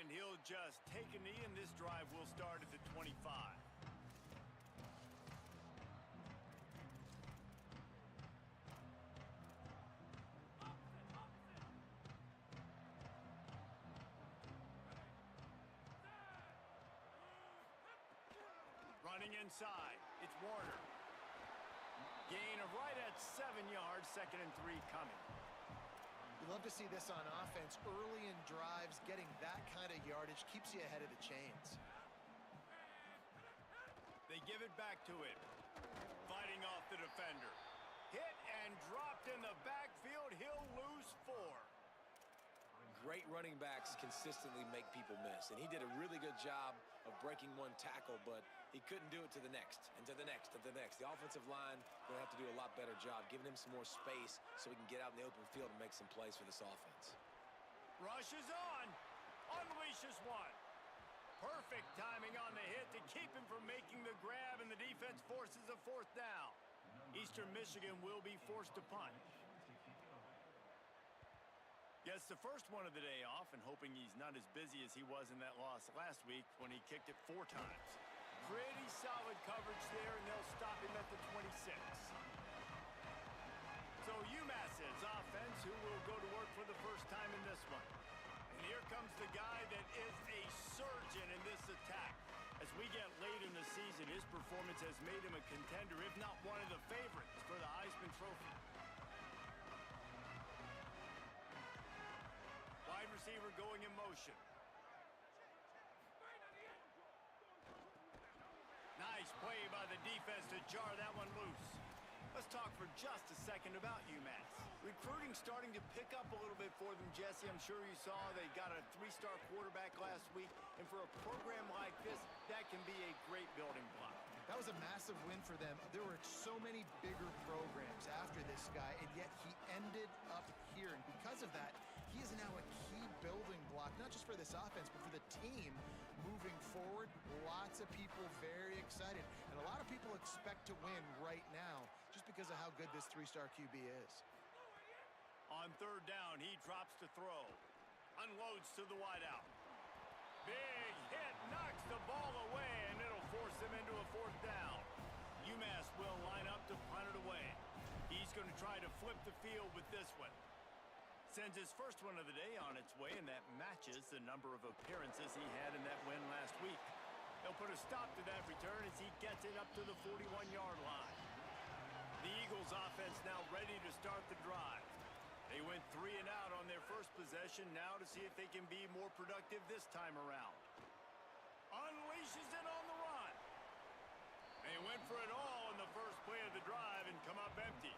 And he'll just take a knee, and this drive will start at the 25. Running inside, it's Warner. Gain of right at 7 yards, 2nd and 3 coming. You love to see this on offense. Early in drives, getting that kind of yardage keeps you ahead of the chains. They give it back to him. Fighting off the defender. Hit and dropped in the backfield. He'll lose 4. Great running backs consistently make people miss, and he did a really good job of breaking one tackle, but he couldn't do it to the next, and to the next, and to the next. The offensive line will have to do a lot better job giving him some more space so he can get out in the open field and make some plays for this offense. Rush is on. Unleashes one. Perfect timing on the hit to keep him from making the grab, and the defense forces a 4th down. Eastern Michigan will be forced to punt. Gets the first one of the day off, and hoping he's not as busy as he was in that loss last week when he kicked it 4 times. Pretty solid coverage there, and they'll stop him at the 26. So UMass's offense, who will go to work for the first time in this one. And here comes the guy that is a surgeon in this attack. As we get late in the season, his performance has made him a contender, if not one of the favorites, for the Heisman Trophy. Wide receiver going in motion. Nice play by the defense to jar that one loose. Let's talk for just a second about UMass. Recruiting starting to pick up a little bit for them, Jesse. I'm sure you saw they got a 3-star quarterback last week. And for a program like this, that can be a great building block. That was a massive win for them. There were so many bigger programs after this guy, and yet he ended up here. And because of that, he is now a key building block, not just for this offense, but for the team moving forward. Lots of people very excited. And a lot of people expect to win right now just because of how good this 3-star QB is. On 3rd down, he drops to throw. Unloads to the wideout. Big hit, knocks the ball away, and it'll force him into a 4th down. UMass will line up to punt it away. He's going to try to flip the field with this one. Sends his first one of the day on its way, and that matches the number of appearances he had in that win last week. They'll put a stop to that return as he gets it up to the 41-yard line. The Eagles offense now ready to start the drive. They went 3 and out on their first possession, now to see if they can be more productive this time around. Unleashes it on the run. They went for it all in the first play of the drive and come up empty.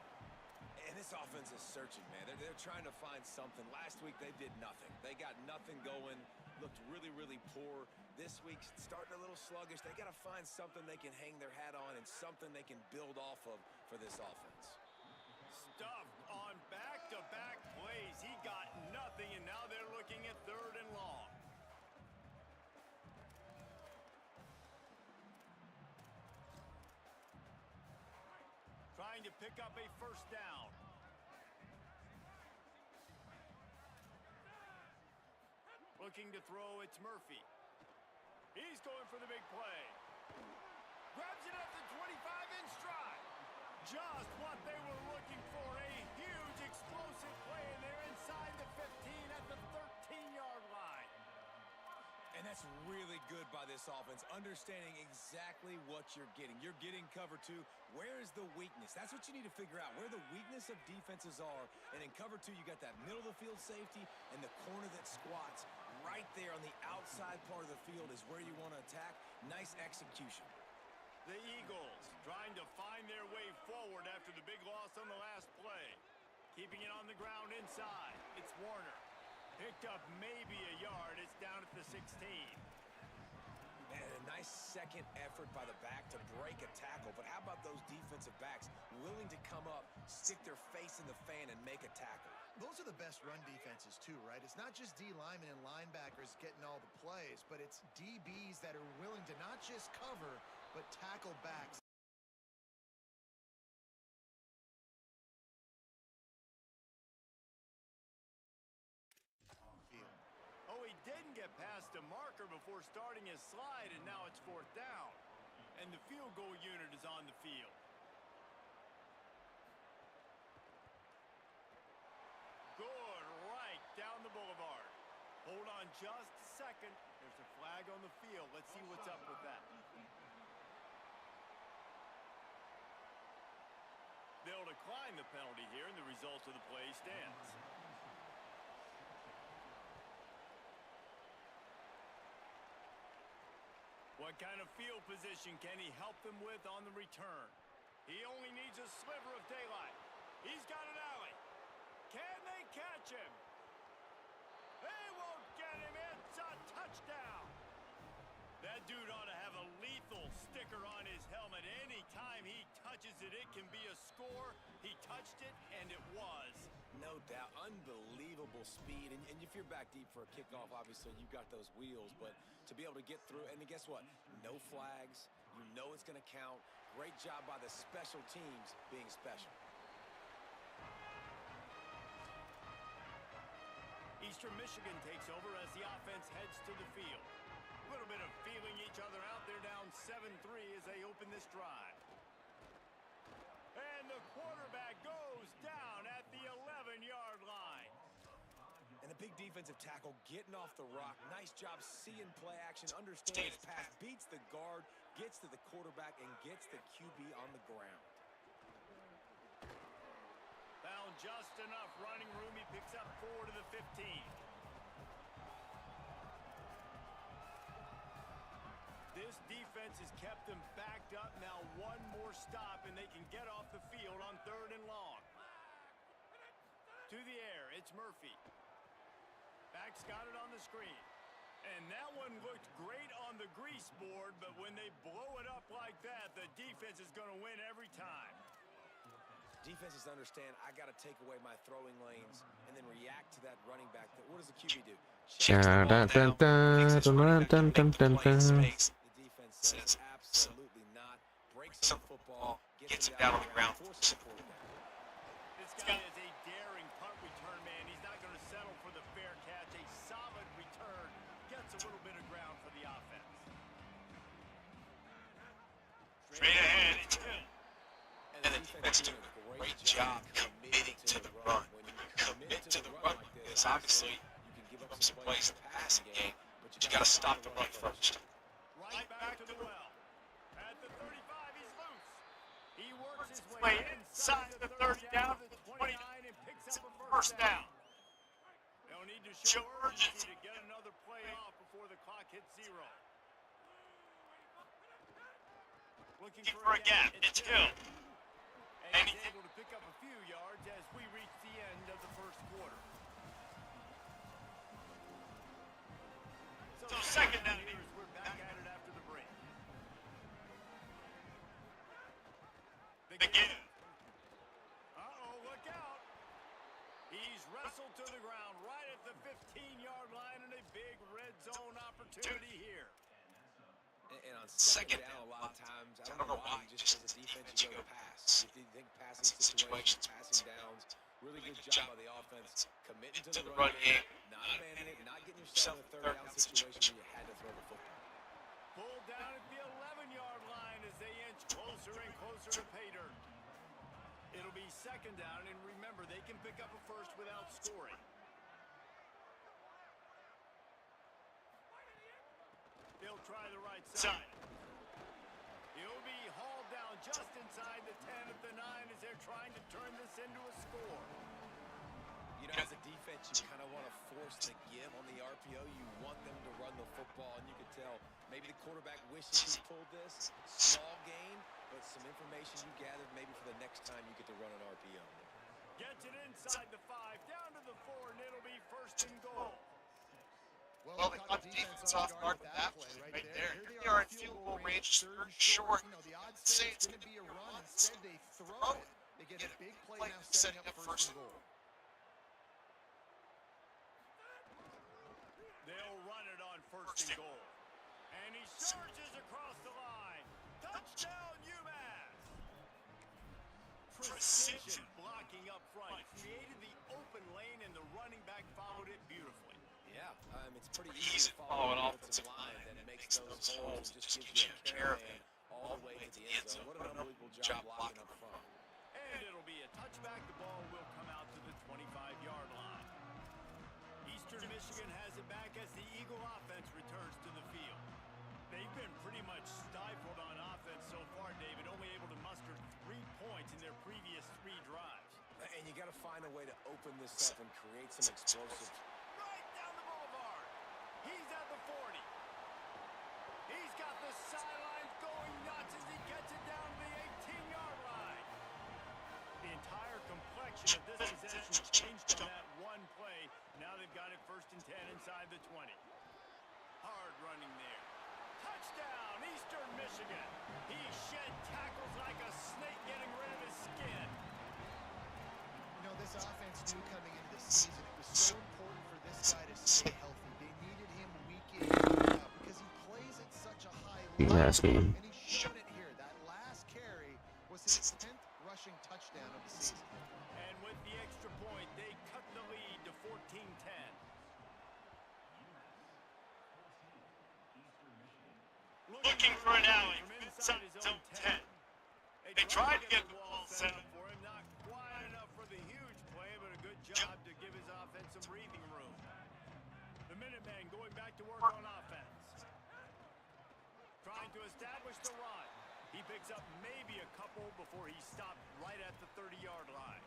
And this offense is searching, man. They're trying to find something. Last week, they did nothing. They got nothing going, looked really, really poor. This week, starting a little sluggish. They got to find something they can hang their hat on and something they can build off of for this offense. Stuffed on back-to-back plays. He got nothing, and now they're looking at 3rd and long. Trying to pick up a 1st down. Looking to throw, it's Murphy. He's going for the big play. Grabs it at the 25 in stride. Just what they were looking for, a huge explosive play, and they're inside the 15 at the 13-yard line. And that's really good by this offense, understanding exactly what you're getting. You're getting cover 2. Where is the weakness? That's what you need to figure out, where the weakness of defenses are. And in cover 2, you got that middle of the field safety and the corner that squats right there on the outside part of the field is where you want to attack. Nice execution. The Eagles trying to find their way forward after the big loss on the last play. Keeping it on the ground inside. It's Warner. Picked up maybe a yard. It's down at the 16. And a nice second effort by the back to break a tackle. But how about those defensive backs willing to come up, stick their face in the fan, and make a tackle? Those are the best run defenses too, right? It's not just D linemen and linebackers getting all the plays, but it's DBs that are willing to not just cover, but tackle backs. Oh, he didn't get get past a marker before starting his slide, and now it's 4th down. And the field goal unit is on the field. Good right down the boulevard. Hold on just a second. There's a flag on the field. Let's see what's up with that. They'll decline the penalty here, and the result of the play stands. What kind of field position can he help them with on the return? He only needs a sliver of daylight. He's got an alley. Can they catch him? They won't get him. It's a touchdown. That dude ought to have a lethal sticker on his helmet. Anytime he touches it, it can be a score. He touched it, and it was. No doubt. Unbelievable speed. And if you're back deep for a kickoff, obviously you've got those wheels. But to be able to get through, and guess what? No flags. You know it's going to count. Great job by the special teams being special. Eastern Michigan takes over as the offense heads to the field. A little bit of feeling each other out. They're down 7-3 as they open this drive. And the quarterback goes down at the 11-yard line. And the big defensive tackle getting off the rock. Nice job seeing play action, understands his pass, beats the guard, gets to the quarterback, and gets the QB on the ground. Found just enough running room. He picks up 4 to the 15. This defense has kept them backed up. Now one more stop, and they can get off the field on 3rd and long. To the air, it's Murphy. Back's got it on the screen. And that one looked great on the grease board, but when they blow it up like that, the defense is going to win every time. Defenses understand I got to take away my throwing lanes and then react to that running back. What does the QB do? The defense says absolutely not. Breaks the football, gets him down on the ground. This guy is a daring punt return man. He's not going to settle for the fair catch. A solid return. Gets a little bit of ground for the offense. Straight ahead, it's him. And the defense doing a great job committing to the run. When you commit to the run like this, obviously, you can give up some plays in the passing game, but you got to stop the run first. Right back to the well. At the 35, he's loose. He works his way inside the 30 down to the 29 and picks up a first down. They'll need to show urgency to get another play off before the clock hits 0. Looking for a gap. It's Hill. And he's able to pick up a few yards as we reach the end of the first quarter. So 2nd down here. We're back at it after the break. The give. Uh-oh, look out. He's wrestled to the ground right at the 15-yard line, and a big red zone opportunity here. And on 2nd down, a lot of times, I don't know why, just as a defense, you go pass. If you think passing situations, passing downs, really good job by the offense, committing to the run game, not abandoning it, not getting yourself in a 3rd down situation where you had to throw the football. Pulled down at the 11-yard line as they inch closer and closer to pay dirt. It'll be 2nd down, and remember, they can pick up a first without scoring. He'll try the right side. He'll be hauled down just inside the 10 at the 9 as they're trying to turn this into a score. You know, as a defense, you kind of want to force the give on the RPO. You want them to run the football, and you can tell maybe the quarterback wishes he pulled this. Small gain, but some information you gathered maybe for the next time you get to run an RPO. Gets it inside the 5, down to the 4, and it'll be 1st and goal. Well, they caught the defense off guard with that play right there. Here they are in field goal range, 3rd short. You know, the odds say it's going to be a run. Instead, they throw it. They get a big play now setting up 1st and goal. They'll run it on 1st and goal. And he surges across the line. Touchdown, UMass! Precision blocking up front. Created the open lane, and the running back followed it beautifully. Yeah, It's pretty Pretty easy easy to to follow follow an an offensive line that makes those holes and just gives gives you a caravan all the way to the end zone. What an unbelievable job blocking up front. And it'll be a touchback. The ball will come out to the 25-yard line. Eastern Michigan has it back as the Eagle offense returns to the field. They've been pretty much stifled on offense so far, David, only able to muster 3 points in their previous 3 drives. And you got to find a way to open this up and create some explosive. Right down the boulevard. He's at the 40. He's got the sidelines going nuts as he gets it down to the 18-yard line. The entire complexion of this possession changed from that one play. Now they've got it 1st and 10 inside the 20. Hard running there. Touchdown, Eastern Michigan. He shed tackles like a snake getting rid of his skin. You know, this offense knew coming into the season it was so important for this guy to stay healthy. They needed him week in, week out because he plays at such a high level. Last game. And he's shown it here. That last carry was his 10th rushing touchdown of the season. And with the extra point, they cut the lead to 14-10. Looking for an alley from inside zone 10. They tried to get the ball set up for him. Not quite enough for the huge play, but a good job to give his offense some breathing room. The Minutemen going back to work on offense. Trying to establish the run. He picks up maybe a couple before he stopped right at the 30-yard line.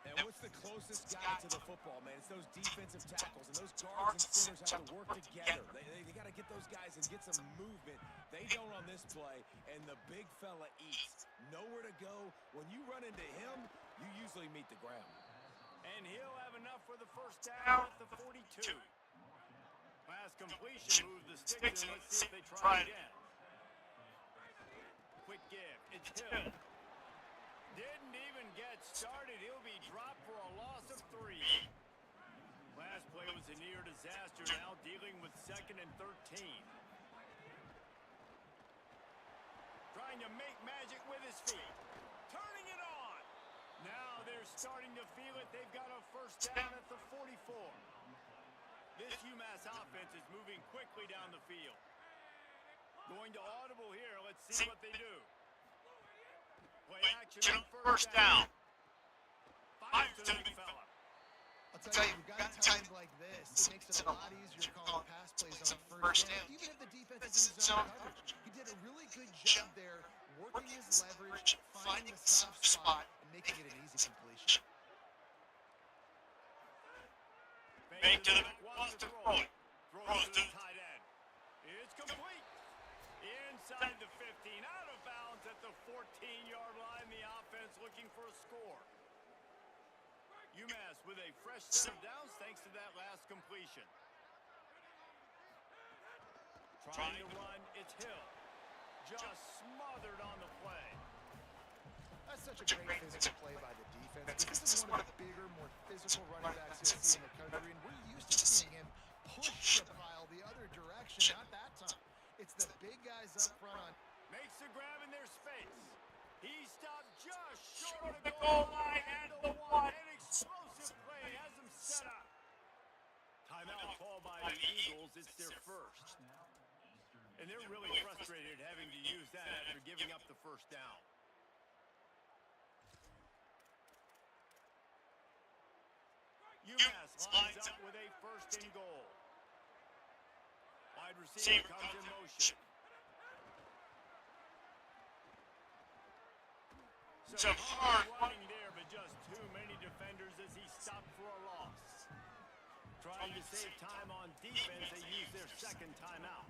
And what's the closest guy to the football, man? It's those defensive tackles, and those guards and centers have to work together. They got to get those guys and get some movement. They don't on this play, and the big fella eats. Nowhere to go. When you run into him, you usually meet the ground. And he'll have enough for the 1st down at the 42. Pass completion moves the sticks, and let's see if they try again. Quick give. It's Hill. Didn't even get started. He'll be dropped for a loss of 3. Last play was a near disaster. Now dealing with 2nd and 13. Trying to make magic with his feet. Turning it on. Now they're starting to feel it. They've got a 1st down at the 44. This UMass offense is moving quickly down the field. Going to audible here. Let's see what they do. Play action on 1st down. Fires to the big fella. I'll tell you, we've got times like this. It makes it a lot easier calling pass plays on 1st down, even if the defense is in zone coverage. He did a really good job there, working his leverage, finding the soft spot, and making it an easy completion. Fake to the wants to throw it. Throws to the tight end. It's complete. Inside the 15, out of bounds at the 14-yard line. The offense looking for a score. UMass with a fresh set of downs thanks to that last completion. Trying to run, it's Hill. Just smothered on the play. That's such a great physical play by the defense. This is one of the bigger, more physical running backs you'll see in the country, and we're used to seeing him push the pile the other direction, not that time. It's the big guys up front on. Makes the grab in their space. He stopped just short of the goal line and the one. An explosive play has him set up. Timeout called by the Eagles. It's their 1st. And they're really frustrated having to use that after giving up the 1st down. UMass lines up with a 1st and goal. Wide receiver comes in motion. Some hard running there, but just too many defenders as he stopped for a loss. Trying to save time on defense, they use their 2nd timeout.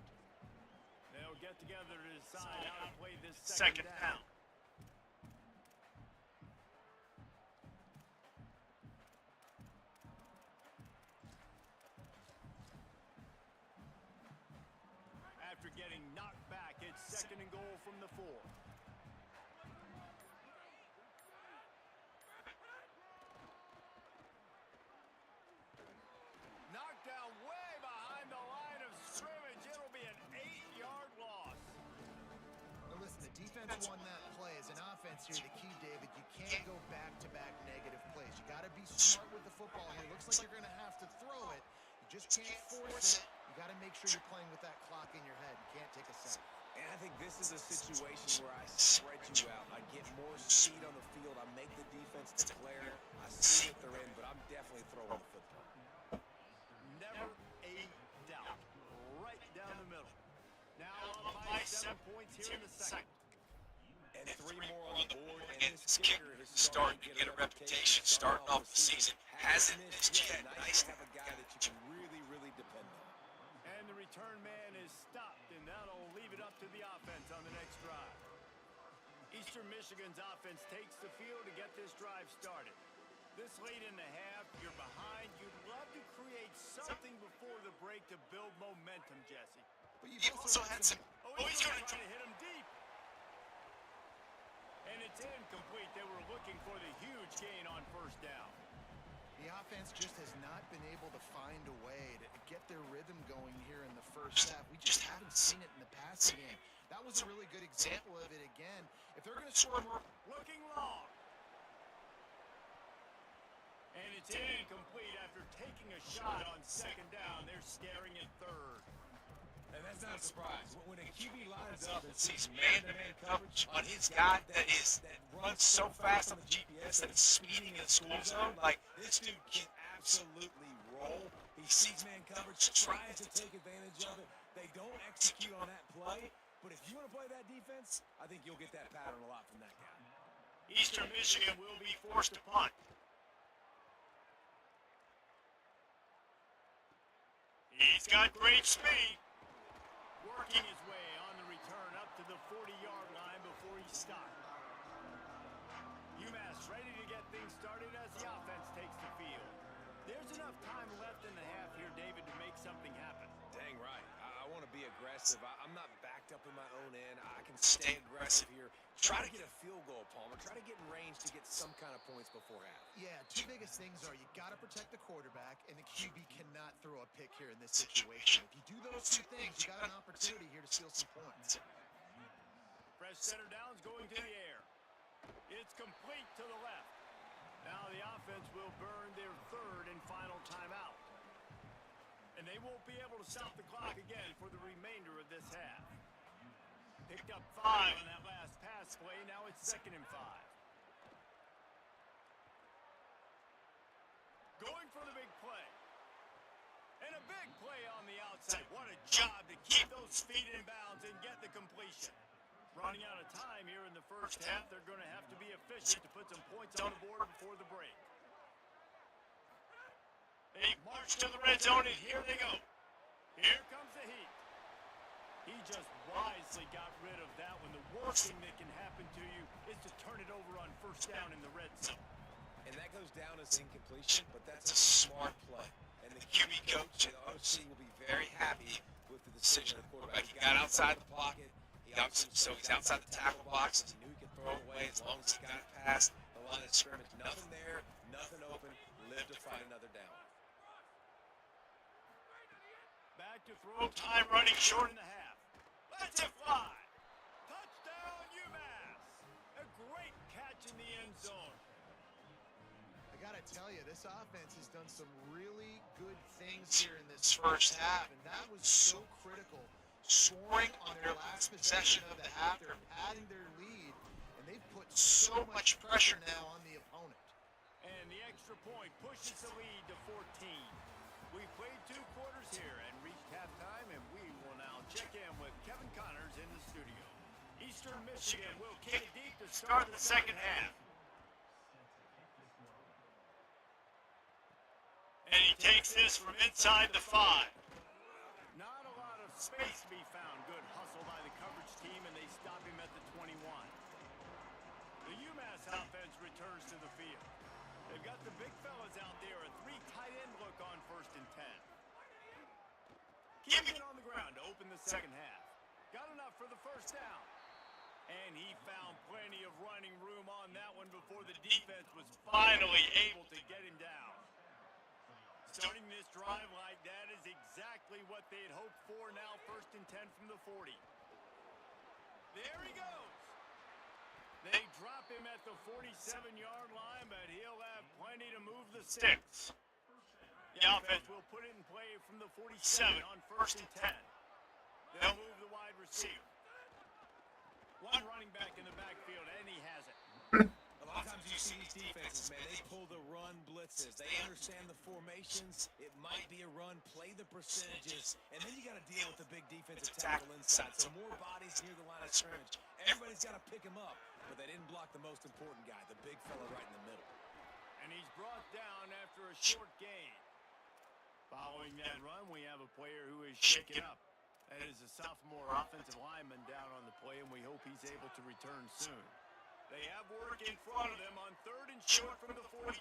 They'll get together to decide how to play this 2nd down. After getting knocked back, it's 2nd and goal from the 4. Knocked down way behind the line of scrimmage. It'll be an 8-yard loss. Now listen, the defense won that play. As an offense here, the key, David, you can't go back-to-back negative plays. You got to be smart with the football here. Looks like you're going to have to throw it. You just can't force it. You got to make sure you're playing with that clock in your head. You can't take a sack. And I think this is a situation where I spread you out. I get more speed on the field. I make the defense declare. I see what they're in, but I'm definitely throwing the football. Never a doubt. Right down the middle. Now up by 7 points here in the second. And 3 more on the board. And this kicker is starting to get a reputation, starting off the season. Hasn't missed yet. Nice to have a guy that you can really, really depend on. And the return man is stopped, and that'll leave it up to the offense on the next drive. Eastern Michigan's offense takes the field to get this drive started. This late in the half, you're behind. You'd love to create something before the break to build momentum, Jesse. But you've also had some... Oh, he's going to try to hit him deep. And it's incomplete. They were looking for the huge gain on first down. The offense just has not been able to find a way to get their rhythm going here in the first half. We just haven't seen it in the passing game. That was a really good example of it again. If they're going to score more... Looking long. And it's incomplete after taking a shot on second down. They're staring at third. And that's not a surprise. When a QB lines up and sees man-to-man coverage on his guy that runs so fast on the GPS that it's speeding in the school zone, like this dude can absolutely roll. He sees man coverage, tries to take advantage of it. They don't execute on that play, but if you want to play that defense, I think you'll get that pattern a lot from that guy. Eastern Michigan will be forced to punt. He's got great speed. Working his way on the return up to the 40-yard line before he stopped. UMass ready to get things started as the offense takes the field. There's enough time left in the half here, David, to make something happen. Dang right. I want to be aggressive. I'm not backed up in my own end. I can stay aggressive here. Try to get a field goal, Palmer. Try to get in range to get some kind of points before half. Yeah, two biggest things are you got to protect the quarterback, and the QB cannot throw a pick here in this situation. If you do those two things, you got an opportunity here to steal some points. Fresh center down's going to the air. It's complete to the left. Now the offense will burn their third and final timeout. And they won't be able to stop the clock again for the remainder of this half. Picked up 5 on that last pass play. Now it's 2nd and 5. Going for the big play. And a big play on the outside. What a job to keep those feet in bounds and get the completion. Running out of time here in the first half. They're going to have to be efficient to put some points on the board before the break. They march to the red zone, and here they go. Here comes the heat. He just wisely got rid of that one. The worst thing that can happen to you is to turn it over on first down in the red zone. And that goes down as incompletion, but that's a smart play. And the QB coach and the OC will be very happy with the decision of the quarterback. He got outside the pocket. So he's outside the tackle box. He knew he could throw it away as long as he got it past the line of scrimmage. Nothing there, nothing open. Live to find another down. Back to throw. Time running short in the half. Let's it fly. Touchdown, UMass. A great catch in the end zone. I got to tell you, this offense has done some really good things here in this first half, and that was so critical. Scoring on their last possession of the half, they're padding their lead, and they've put so much pressure now on the opponent. And the extra point pushes the lead to 14. We played 2 quarters here and reached halftime, and we will now check in with Kevin Connors in the studio. Eastern Michigan will kick it deep to start the second half. And he takes this from inside the 5. Not a lot of space to be found. Good hustle by the coverage team, and they stop him at the 21. The UMass offense returns to the field. They've got the big fellas out there, a 3 tight end look on 1st and 10. Keeping it on the ground to open the second half. Got enough for the first down. And he found plenty of running room on that one before the defense was finally able to get him down. Starting this drive like that is exactly what they'd hoped for. Now 1st and 10 from the 40. There he goes. They drop him at the 47-yard line, but he'll have plenty to move the sticks. The offense will put it in play from the 47 on 1st and 10. They'll move the wide receiver. One running back in the backfield, and he has it. A lot of times you see these defenses, man, they pull the run blitzes. They understand the formations. It might be a run, play the percentages, and then you got to deal with the big defensive tackle inside. So more bodies near the line of scrimmage. Everybody's got to pick him up, but they didn't block the most important guy, the big fella right in the middle. And he's brought down after a short gain. Following that run, we have a player who is shaken up. That is a sophomore offensive lineman down on the play, and we hope he's able to return soon. They have work in front of them on 3rd and short from the 42.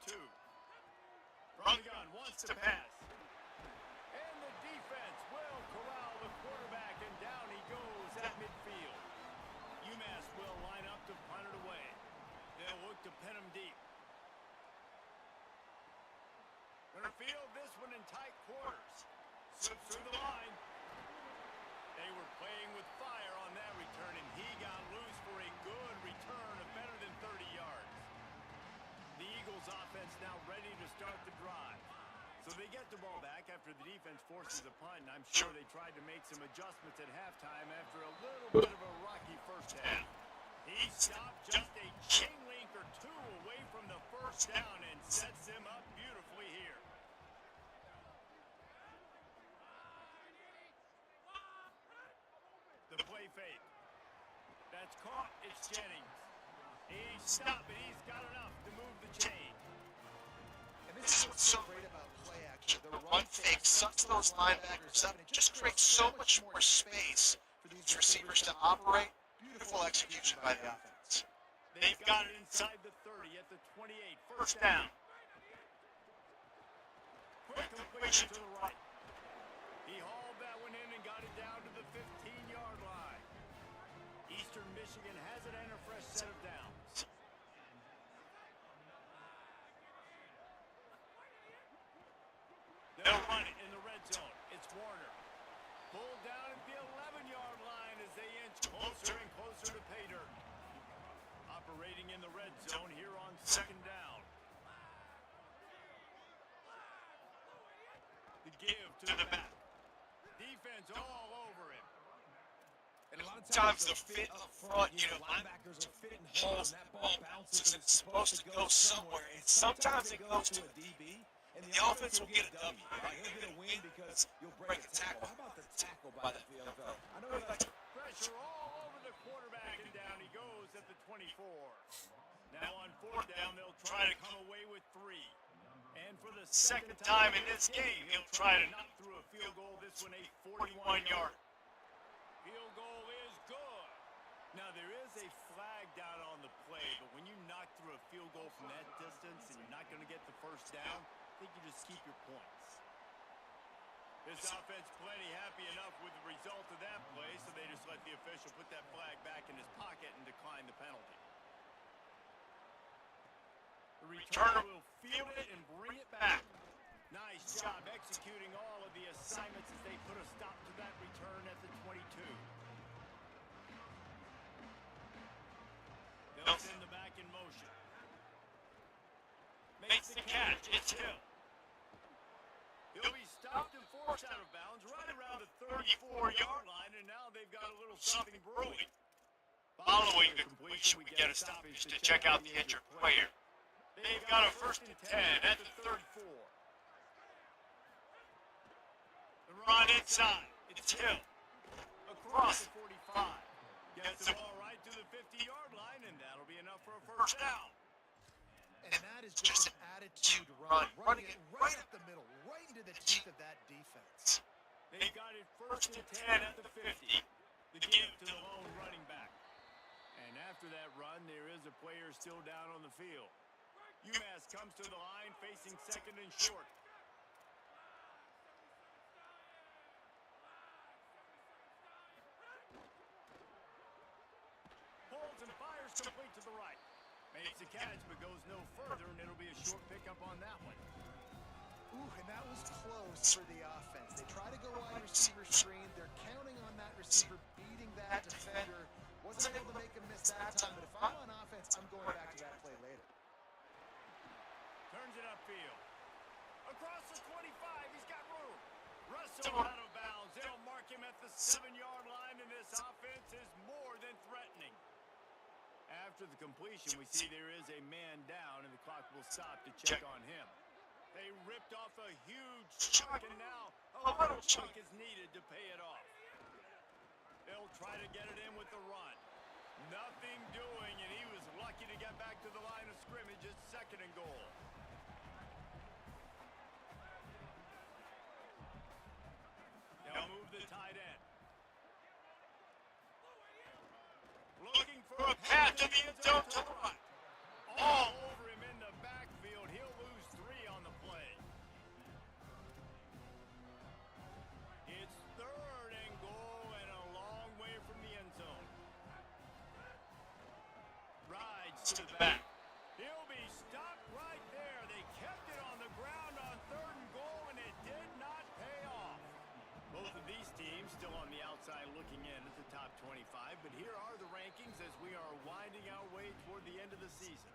From the gun, wants to pass. And the defense will corral the quarterback, and down he goes at midfield. UMass will line up to punt it away. They'll look to pin him deep. Gonna field this one in tight quarters. Slips through the line. They were playing with fire on that return, and he got loose for a good return of better than 30 yards. The Eagles offense now ready to start the drive. So they get the ball back after the defense forces a punt, and I'm sure they tried to make some adjustments at halftime after a little bit of a rocky first half. He stopped just a chain link or two away from the first down and sets them up beautifully here. The play fake. That's caught. It's Jennings. He's stopped it. He's got enough to move the chain. And this is what's so great about play action. The run fake sucks those linebackers up, and it just creates so much more space for these receivers to operate. Beautiful execution by the offense. They've got it inside the 30 at the 28. First down. Quick completion to the right. He hauled that one in and got it down to the 15-yard line. Eastern Michigan has it and a fresh set of downs. They'll run it in the red zone. It's Warner. Pulled down at the 11-yard line as they inch closer and closer to pay dirt. Operating in the red zone here on 2nd down. The give to the back. Defense all over him. And a lot of times the fit up front, linebackers are fitting holes, and that ball bounces, and it's supposed to go somewhere. And sometimes it goes to a DB, and the offense will get a W. Right? He'll get a win because you'll break a tackle. How about the tackle by the field? I know he likes pressure all over the quarterback, and down he goes at the 24. Now on 4th down, they'll try to come away with 3. And for the second time in this game, he'll try to knock through a field goal. This one a 41-yard. Field goal is good. Now there is a flag down on the play, but when you knock through a field goal from that distance and you're not going to get the first down, I think you just keep your points. This offense plenty happy enough with the result of that play, so they just let the official put that flag back in his pocket and decline the penalty. The returner will field it and bring it back. Nice job executing all of the assignments as they put a stop to that return at the 22. They'll send the back in motion. Makes the catch. It's Hill. He'll be stopped and forced out of bounds right around the 34-yard line, and now they've got a little something brewing. Following the completion, we get a stoppage to check out the injured player. They've got a 1st and 10 at the 34. The run inside. It's Hill. Across the 45. Gets the ball right to the 50-yard line, and that'll be enough for a first down. And that is just an attitude run, running it right up the middle, right into the teeth of that defense. They got it 1st and 10 at the 50. The give to the lone running back. And after that run, there is a player still down on the field. UMass comes to the line facing 2nd and short. Pulls and fires complete to the right. Makes a catch but goes no further, and it'll be a short pickup on that one. Ooh, and that was close for the offense. They try to go wide receiver screen. They're counting on that receiver beating that defender. Wasn't able to make him miss that time, but if I'm on offense, I'm going back to that play later. Turns it upfield. Across the 25. still out of bounds. They'll mark him at the 7-yard line, and this offense is more than threatening. After the completion, we see there is a man down, and the clock will stop to check on him. They ripped off a huge chunk, and now a little chunk is needed to pay it off. They'll try to get it in with the run. Nothing doing, and he was lucky to get back to the line of scrimmage at 2nd and goal. They'll move the tight end. Looking for a path to the end zone to the right. All over him in the backfield. He'll lose 3 on the play. It's 3rd and goal and a long way from the end zone. Rides to the back. He'll be stopped right there. They kept it on the ground on 3rd and goal, and it did not pay off. Both of these teams still on the outside looking in at the top 25, but here are the rankings as we are winding our way toward the end of the season.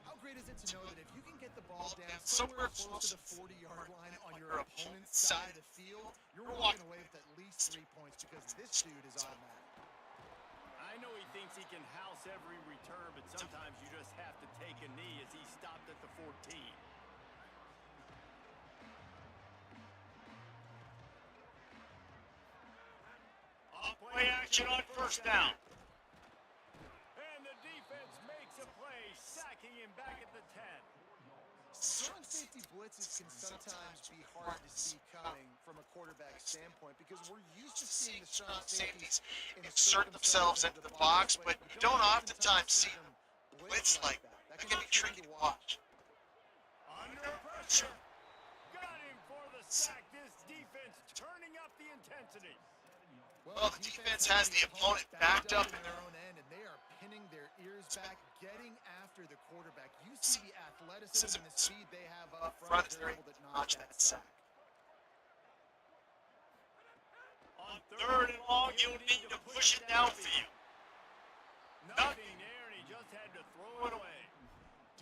How great is it to know that if you can get the ball down somewhere close to the 40-yard line on your opponent's side of the field, you're walking away with at least 3 points because this dude is automatic. I know he thinks he can house every return, but sometimes you just have to take a knee as he stopped at the 14. Play action on 1st down. And the defense makes a play, sacking him back at the 10. Strong safety blitzes can sometimes be hard to see coming from a quarterback standpoint because we're used to seeing the strong safeties insert themselves into the box, but you don't oftentimes see them blitz like that. That can be tricky to watch. Under pressure. Got him for the sack. This defense turning up the intensity. Well, the defense has the opponent backed up in their own end, and they are pinning their ears back, getting after the quarterback. You see the athleticism and the speed they have up front as they're able to notch that sack. On 3rd and long, you'll need to push it downfield. Nothing there, and he just had to throw it away.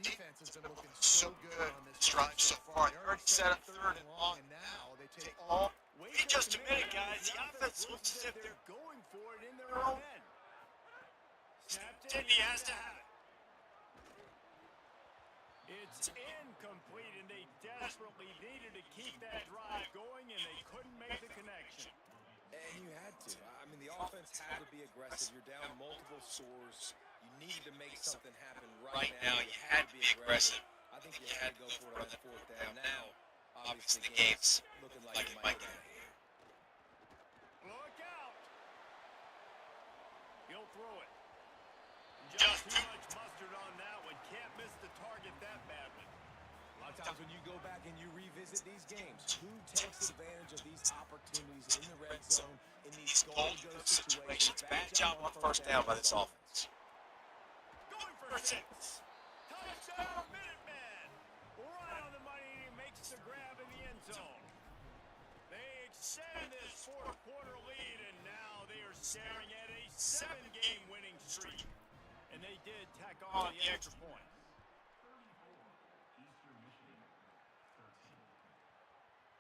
Defense has been looking so good on this drive so far. They already set up 3rd and long, and now they take all. Wait just a minute, guys. The offense looks as if they're going for it in their own end. Snapped in, he has to have it. It's incomplete, and they desperately needed to keep that drive going, and they couldn't make the connection. And you had to. I mean, the offense had to be aggressive. You're down multiple scores. You needed to make something happen right now. You had to be aggressive. I think you had to go for it on the 4th down. Now, obviously, the game's looking like it might get here. Look out! He'll throw it. Just too much mustard on that one. Can't miss the target that badly. A lot of times when you go back and you revisit these games, who takes advantage of these opportunities in the red zone, in these goal-go situations? Bad job on 1st down by this offense. Going for 6. Touchdown, Minutemen! Right on the money, and he makes the grab in the end zone. They extend this 4th-quarter lead, and now they are staring at a 7-game winning streak. And they did tack on the extra point.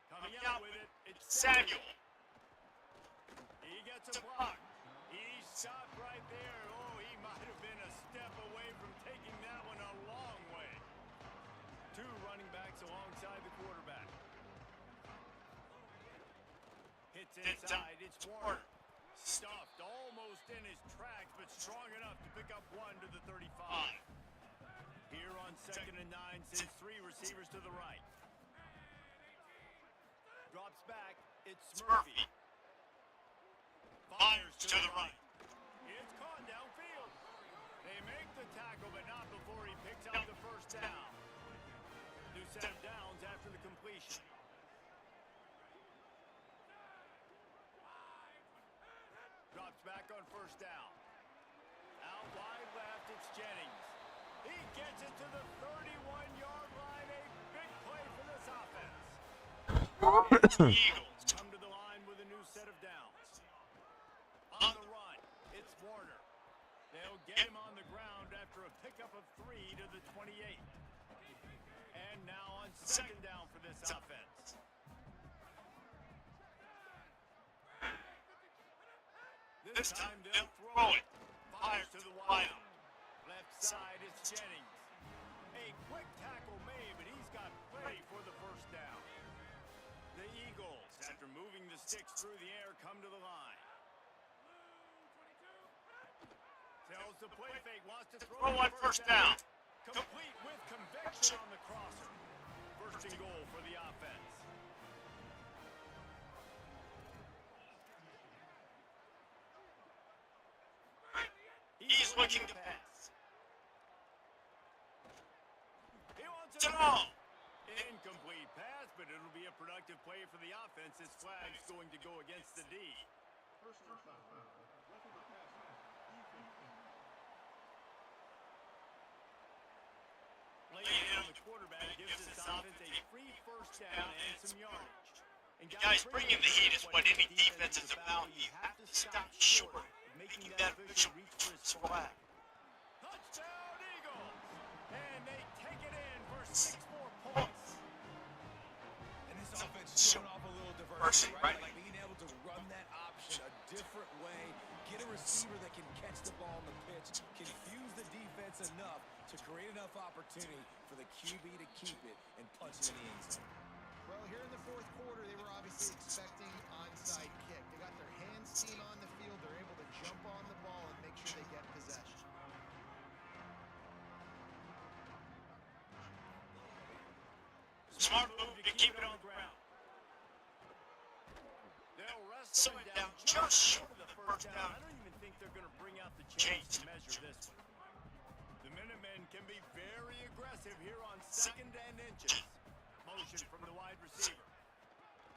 Coming out with it, it's Samuel. He gets a block. He stopped right there. Oh, he might have been a step away from taking that one a long way. 2 running backs alongside the quarterback. Hits inside. It's Warner. Stuffed almost in his tracks, but strong enough to pick up 1 to the 35. Here on 2nd and 9, sends 3 receivers to the right. Drops back. It's Murphy. Fires to the right. It's caught downfield. They make the tackle, but not before he picks up the 1st down. New set of downs after the completion. Drops back on 1st down. Out wide left, it's Jennings. He gets it to the 31-yard line. A big play for this offense. The Eagles come to the line with a new set of downs. On the run, it's Warner. They'll get him on the ground after a pickup of 3 to the 28. And now on 2nd down for this offense. This time they'll throw it. Fires to the wideout. Left side is Jennings. A quick tackle made, but he's got play for the first down. The Eagles, after moving the sticks through the air, come to the line. Tells the play fake, wants to throw Throw on first down. Complete with conviction on the crosser. First and goal for the offense. He's looking to pass. He wants It's it all. Incomplete pass, but it'll be a productive play for the offense. This flag's going to go against the D. Laying in on the quarterback gives this offense a free first down and some yardage. And Guys, bringing the heat is what any defense is about. You have to stop short of making that official reach for his flag. Touchdown Eagles! And they take it in for 6 more points. And this offense is showing off a little diversity, right? Like being able to run that option a different way, get a receiver that can catch the ball on the pitch, confuse the defense enough to create enough opportunity for the QB to keep it and punch it in the end zone. Well, here in the fourth quarter, they were obviously expecting onside kick. They got their hands seen on the field. They're able to jump on the ball and make sure they get possession. Smart move to keep it on the ground. They'll So wrestle it down down just short of the first down. I don't even think they're going to bring out the chains to measure this one. The Minutemen can be very aggressive here on 2nd and inches. Motion from the wide receiver.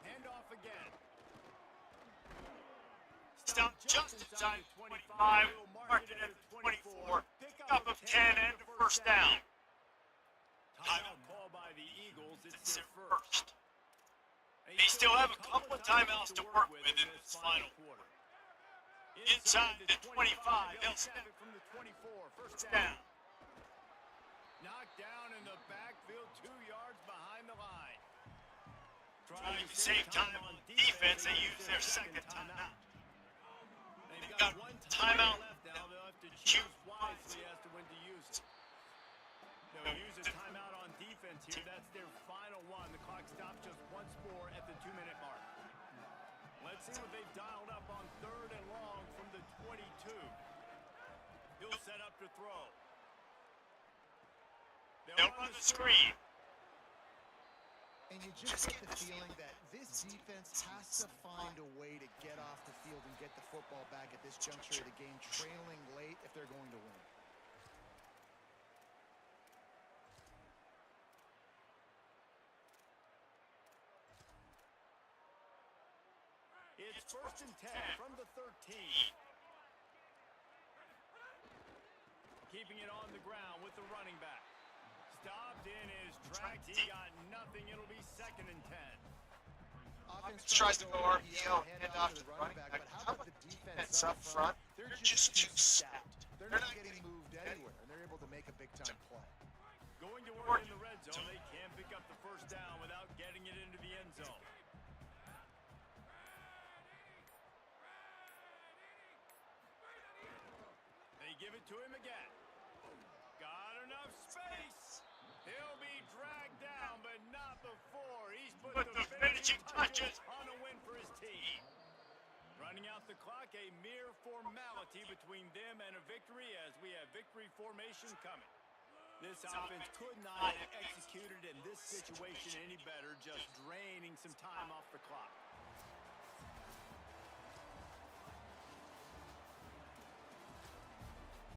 Hand off again. Stop just inside 25. Mark it at the 24. Pick up of 10 and a first down. Timeout call by the Eagles. It's their First. They still have a couple of timeouts to work with in this final quarter. Inside the 25, they'll snap it from the 24. First down. Knocked down in the backfield, 2 yards behind the line. Trying to save time on defense, they use their second timeout. They've got got one timeout left now. They'll have to choose wisely as to when to use it. They'll use a timeout on defense here. That's their final one. The clock stops just once more at the 2-minute mark. Let's see what they've dialed up on 3rd and long from the 22. He'll set up to throw. They'll run the screen. And you just get the feeling that this defense has to find a way to get off the field and get the football back at this juncture of the game, trailing late if they're going to win. It's 1st and 10 from the 13. Keeping it on the ground with the running back. Stopped in his tracks. He got nothing. It'll be 2nd and 10. Offense Tries to go RPO, hand off to the running back, but how about the defense up front? They're just too stout. They're not getting moved anywhere, and they're able to make a big-time play. Going to work in the red zone. They can't pick up the first down without getting it into the end zone. They give it to him again. Got enough space. He'll be dragged down, but not before. He's put the finishing touches on a win for his team. Running out the clock, a mere formality between them and a victory as we have victory formation coming. This offense could not have executed in this situation any better, just draining some time off the clock.